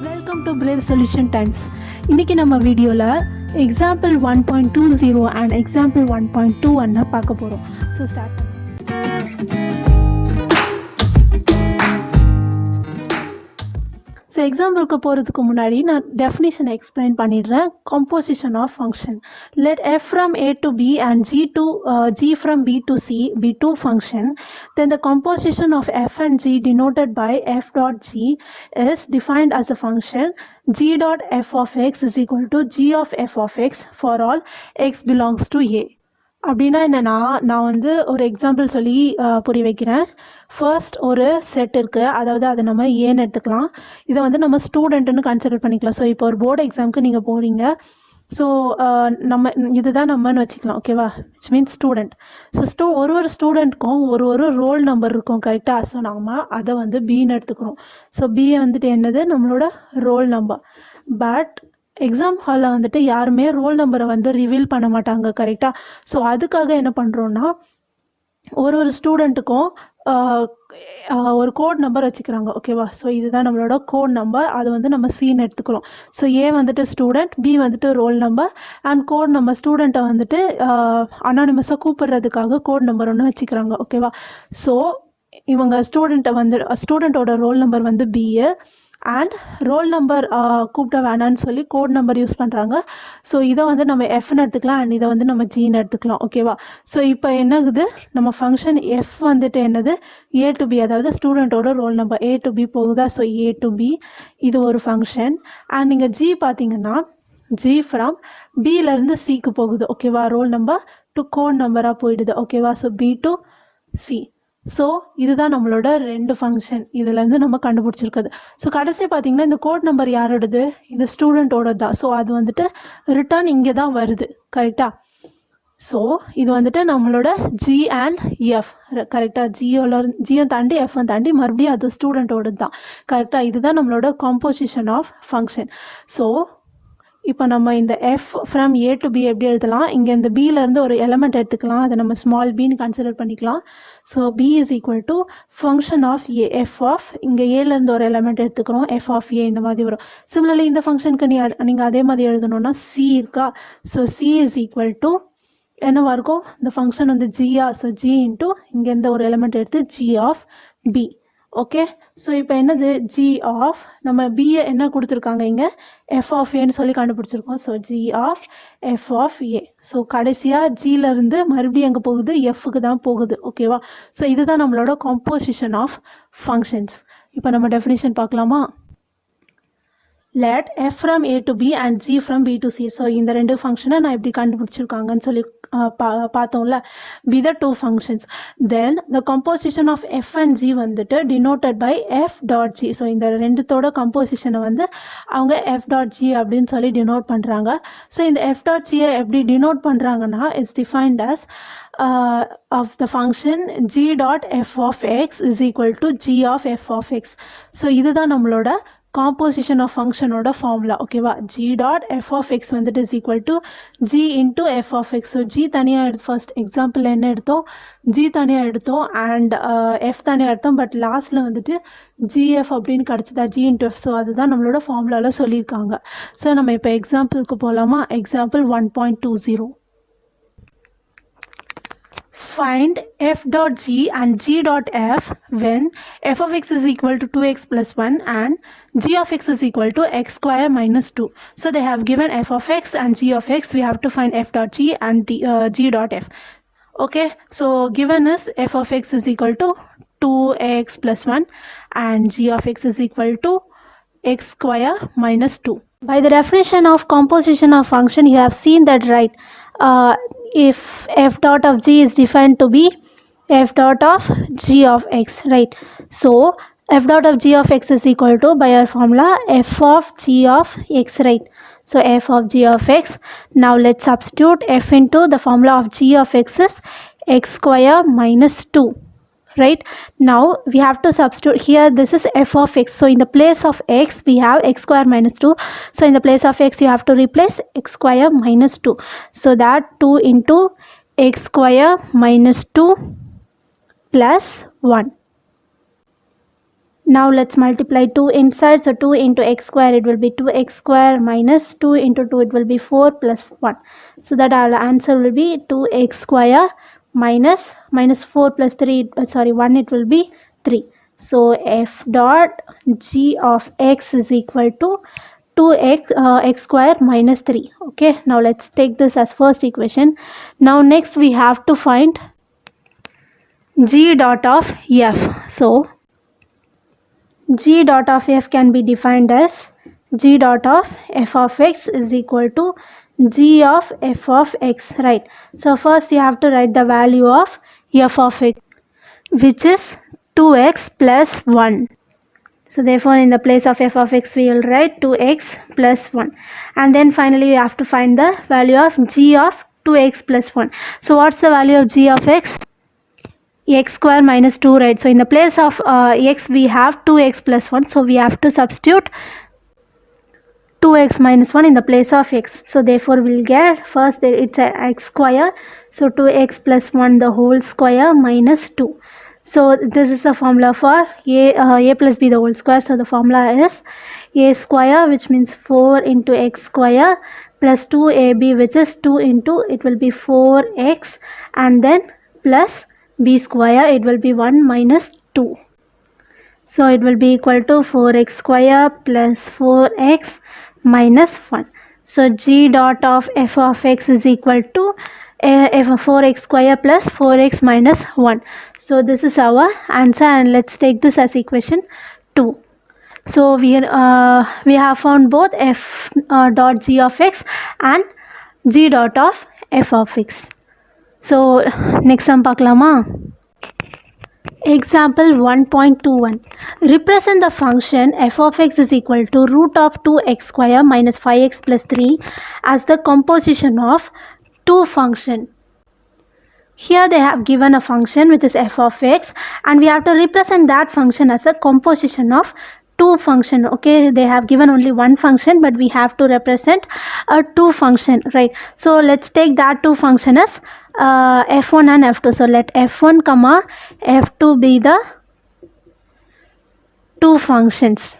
Welcome to brave solution times. இன்றைக்கி நம்ம வீடியோவில் எக்ஸாம்பிள் 1.20 அண்ட் எக்ஸாம்பிள் 1.21 பார்க்க போகிறோம். So start. ஸோ எக்ஸாம்பிளுக்கு போகிறதுக்கு முன்னாடி நான் டெஃபினிஷனை எக்ஸ்பிளைன் பண்ணிடுறேன். Composition of function. Let f from a to b and g from b to c be two function. Then the composition of f and g denoted by f dot g is defined as the function g dot f of x is equal to g of f of x for all x belongs to a. அப்படின்னா என்னென்னா, நான் ஒரு example சொல்லி புரிய வைக்கிறேன். First ஒரு set இருக்குது, அதாவது அதை நம்ம ஏன்னு எடுத்துக்கலாம். இதை நம்ம ஸ்டூடெண்ட்டுன்னு கன்சிடர் பண்ணிக்கலாம். ஸோ இப்போ ஒரு போர்டு எக்ஸாமுக்கு நீங்கள் போகிறீங்க. ஸோ நம்ம இதுதான் நம்மன்னு வச்சுக்கலாம், ஓகேவா? Which means student. ஸோ ஒரு ஸ்டூடெண்ட்க்கும் ஒரு ரோல் நம்பர் இருக்கும், கரெக்டாக? ஸோ நம்ம அதை பின்னு எடுத்துக்கிறோம். ஸோ பிஏ என்னது, நம்மளோட ரோல் நம்பர். பட் எக்ஸாம் ஹாலில் யாருமே ரோல் நம்பரை ரிவீல் பண்ண மாட்டாங்க, கரெக்டாக? ஸோ அதுக்காக என்ன பண்ணுறோன்னா, ஒரு ஸ்டூடெண்ட்டுக்கும் ஒரு கோட் நம்பர் வச்சுக்கிறாங்க, ஓகேவா? ஸோ இதுதான் நம்மளோட கோட் நம்பர். அது நம்ம சீன் எடுத்துக்கிறோம். So A student, B roll number, and code number ஸ்டூடெண்ட்டை அனானிமஸாக கூப்பிடுறதுக்காக கோட் நம்பர் ஒன்று வச்சுக்கிறாங்க, ஓகேவா? ஸோ இவங்க ஸ்டூடெண்ட்டோட roll number B A and roll number கூப்பிட்ட வேணான்னு சொல்லி கோட் நம்பர் யூஸ் பண்ணுறாங்க. ஸோ இதை நம்ம எஃப்னு எடுத்துக்கலாம் அண்ட் இதை நம்ம ஜின்னு எடுத்துக்கலாம், ஓகேவா? ஸோ இப்போ என்னகுது, நம்ம ஃபங்க்ஷன் எஃப் என்னது, ஏ டு பி, அதாவது ஸ்டூடெண்ட்டோட roll number A to B போகுதா? ஸோ ஏ டு பி இது ஒரு ஃபங்க்ஷன். அண்ட் நீங்கள் ஜி பார்த்தீங்கன்னா, ஜி ஃப்ரம் பியிலேருந்து சிக்கு போகுது, ஓகேவா? ரோல் நம்பர் டு கோட் நம்பராக போயிடுது, ஓகேவா? So B to C. So இதுதான் நம்மளோட ரெண்டு ஃபங்க்ஷன் இதுலேருந்து நம்ம கண்டுபிடிச்சிருக்குது. ஸோ கடைசி பார்த்திங்கன்னா, இந்த கோட் நம்பர் யாரோடது, இந்த ஸ்டூடெண்ட்டோட தான். ஸோ அது ரிட்டர்ன் இங்கே தான் வருது, கரெக்டாக? ஸோ இது நம்மளோட ஜி அண்ட் எஃப், கரெக்டாக? ஜியை தாண்டி எஃப்ஐ தாண்டி மறுபடியும் அது ஸ்டூடெண்ட்டோட தான், கரெக்டாக? இதுதான் நம்மளோட காம்போசிஷன் ஆஃப் ஃபங்க்ஷன். ஸோ இப்போ நம்ம இந்த F from A to B எப்படி எழுதலாம், இங்கே இந்த பியிலேருந்து ஒரு எலமெண்ட் எடுத்துக்கலாம், அதை நம்ம ஸ்மால் பின்னு கன்சிடர் பண்ணிக்கலாம். So b is equal to function of a, f of, இங்கே ஏலேருந்து ஒரு எலமெண்ட் எடுத்துக்கிறோம், எஃப் ஆஃப் ஏ இந்த மாதிரி வரும். சிமிலர்லி இந்த ஃபங்க்ஷனுக்கு நீங்கள் அதே மாதிரி எழுதணுன்னா சி இருக்கா? So c is equal to என்னவா இருக்கும், இந்த ஃபங்க்ஷன் ஜியா. ஸோ ஜி இன்ட்டு இங்கேருந்து ஒரு எலமெண்ட் எடுத்து g of b, okay? So இப்போ என்னது, ஜி ஆஃப், நம்ம பிஏ என்ன கொடுத்துருக்காங்க இங்கே, எஃப் ஆஃப் ஏன்னு சொல்லி கண்டுபிடிச்சிருக்கோம். So g of f of a. So கடைசியாக ஜியிலேருந்து மறுபடியும் எங்கே போகுது, எஃப்க்கு தான் போகுது, ஓகேவா? ஸோ இதுதான் நம்மளோட காம்போசிஷன் ஆஃப் ஃபங்க்ஷன்ஸ். இப்போ நம்ம டெஃபினிஷன் பார்க்கலாமா? Let f from a to b and g from b to c. So இந்த ரெண்டு ஃபங்க்ஷனை நான் எப்படி கண்டுபிடிச்சிருக்காங்கன்னு சொல்லி பார்த்தோம்ல, be the two functions. Then the composition of f and g denoted by f dot g. So இந்த ரெண்டுத்தோட கம்போசிஷனை அவங்க f dot g அப்படின்னு சொல்லி டினோட் பண்ணுறாங்க. ஸோ இந்த f dot g எப்படி டினோட் பண்ணுறாங்கன்னா, it's defined as of the function g dot f of x is equal to g of f of x. So இதுதான் நம்மளோட காம்போசிஷன் ஆஃப் ஃபங்க்ஷனோட formula, ஓகேவா? G dot f of x is equal to g into f of x. So g தனியாக first example என்ன எடுத்தோம், G தனியாக எடுத்தோம் and F தனியாக எடுத்தோம். பட் லாஸ்ட்டில் ஜிஎஃப் அப்படின்னு கிடச்சிதா, ஜி இன்ட்டு எஃப். ஸோ அதுதான் நம்மளோட ஃபார்முலாவில் சொல்லியிருக்காங்க. ஸோ நம்ம இப்போ எக்ஸாம்பிளுக்கு போகலாமா? Example 1.20. Find f dot g and g dot f when f of x is equal to 2x plus 1 and g of x is equal to x square minus 2. So they have given f of x and g of x. We have to find f dot g and g dot f. Okay, so given is f of x is equal to 2x plus 1 and g of x is equal to x square minus 2. By the definition of composition of function, you have seen that, right? If f dot of g is defined to be f dot of g of x, right? So f dot of g of x is equal to, by our formula, f of g of x, right? So f of g of x. Now let's substitute f into the formula of g of x is x square minus 2. Right, now we have to substitute here, this is f of x. So in the place of x we have x square minus 2. So in the place of x you have to replace x square minus 2. So that 2 into x square minus 2 plus 1. Now let's multiply 2 inside. So 2 into x square, it will be 2x square minus 2 into 2, it will be 4 plus 1. So that our answer will be 2x square minus 4 plus 3, 1, it will be 3. So f dot g of x is equal to 2x x square minus 3. Okay, now let's take this as first equation. Now next we have to find g dot of f. So g dot of f can be defined as g dot of f of x is equal to g of f of x, right? So first you have to write the value of f of x, which is 2x plus 1. So therefore in the place of f of x we will write 2x plus 1, and then finally we have to find the value of g of 2x plus 1. So what's the value of g of x? X square minus 2, right? So in the place of x we have 2x plus 1, so we have to substitute 2x minus 1 in the place of x. So therefore we'll get, first there it's a x square, so 2x plus 1 the whole square minus 2. So this is the formula for a plus b the whole square. So the formula is a square, which means 4 into x square, plus 2ab, which is 2 into, it will be 4x, and then plus b square, it will be 1 minus 2. So it will be equal to 4x square plus 4x minus 1. So g dot of f of x is equal to f of 4x square plus 4x minus 1. So this is our answer, and let's take this as equation 2. So we have found both f dot g of x and g dot of f of x. So next sum பார்க்கலாமா? Example 1.21. Represent the function f of x is equal to root of 2x square minus 5x plus 3 as the composition of two function. Here they have given a function which is f of x, and we have to represent that function as a composition of two function. Okay, they have given only one function, but we have to represent a two function, right? So let's take that two function as f1 and f2. So let f1 comma f2 be the two functions.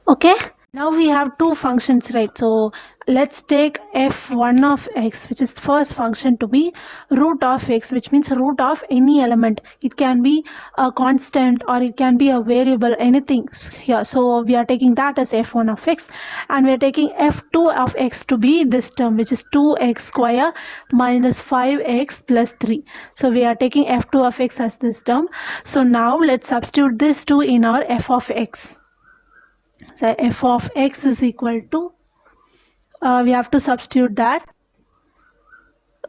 Okay, now we have two functions, right? So let's take f1 of x, which is the first function, to be root of x, which means root of any element. It can be a constant or it can be a variable, anything here. So we are taking that as f1 of x, and we are taking f2 of x to be this term, which is 2x square minus 5x plus 3. So we are taking f2 of x as this term. So now let's substitute this 2 in our f of x. So f of x is equal to, we have to substitute that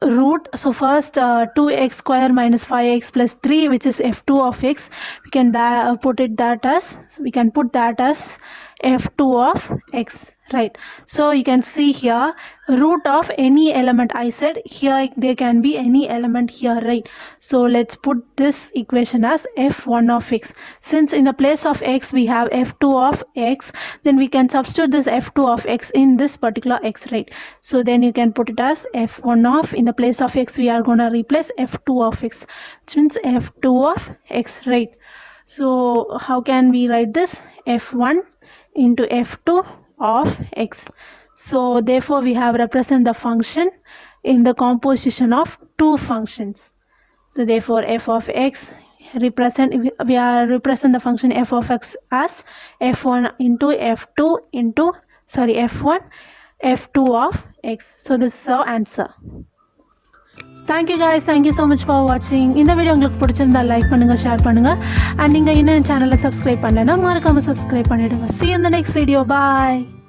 root. So first 2x square minus 5x plus 3, which is f2 of x, we can put that as f2 of x, right? So you can see here root of any element. I said here there can be any element here, right? So let's put this equation as f1 of x. Since in the place of x we have f2 of x, then we can substitute this f2 of x in this particular x, right? So then you can put it as f1 of, in the place of x we are going to replace f2 of x, which means f2 of x, right? So how can we write this? f1 into f2 of x. So therefore we have represent the function in the composition of two functions. So therefore f of x represent the function f of x as f1 into f2 into f1 f2 of x. So this is our answer. Thank you guys, thank you so much for watching. இந்த video உங்களுக்கு பிடிச்சிருந்தா like பண்ணுங்க, share பண்ணுங்க, and நீங்க இன்னும் சேனலை subscribe பண்ணலனா மறக்காம சப்ஸ்கிரைப் பண்ணிடுங்க. See you in the next video. Bye.